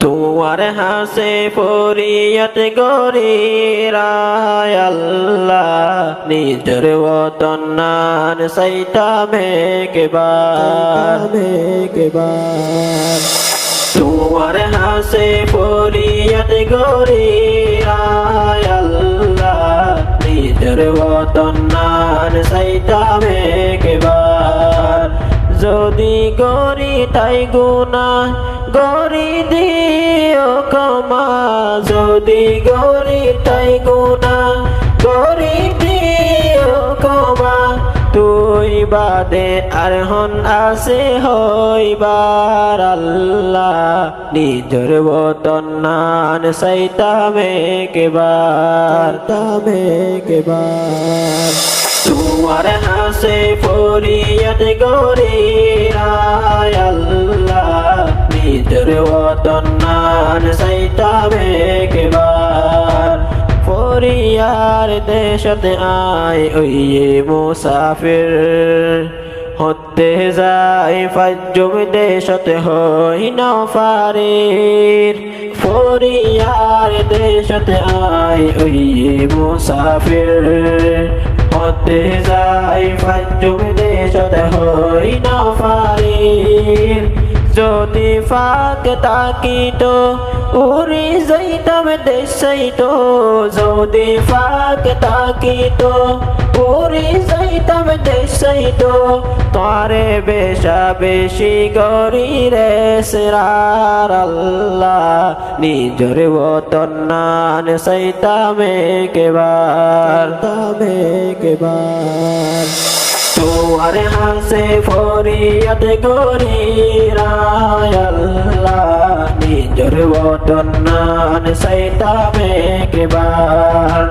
তোমার হাসে ফরিয়াত গরি রায় আল্লাহ নিজের ওতন নান সাইতামে কেবার তোমার হাসে ফরিয়াত গরি রায় আল্লাহ নিজের ওতন নান সাইতামে কেবার যদি গরি তাই গুনা গরি দিও ক্ষমা যদি গরি তাই গুনা গরি দিও ক্ষমা তুই বাদে আর হন আসে হইবার আল্লাহ নিজের বতন নান সাইতামে কেবার তোমার হাসে ফরিয়াত গরি রায় আল্লাহ নিজের ওতন নান সাইতামে কেবার ফরিয়ার দেশতে আয় ওইয়ে মুসাফির হতে যায় ফাজ্জুম দেশতে হই নওফারির ফরিয়ার দেশতে আয় ওইয়ে মুসাফির হতে যায় ফাজ্জুম দেশতে হই নওফারির যদি ফাঁক তাকিত উড়ি যাইতাম দেশাইত যদি ফাঁক তাকিত উড়ি যাইতাম দেশাইত তারে বেশা বেশি গরি রে সেরার আল্লাহ নিজের ওতন নান সাইতামে কেবার তোমার হাসে ফরিয়াত গরি রায় আল্লাহ নিজের ওতন নান সাইতামে কেবার।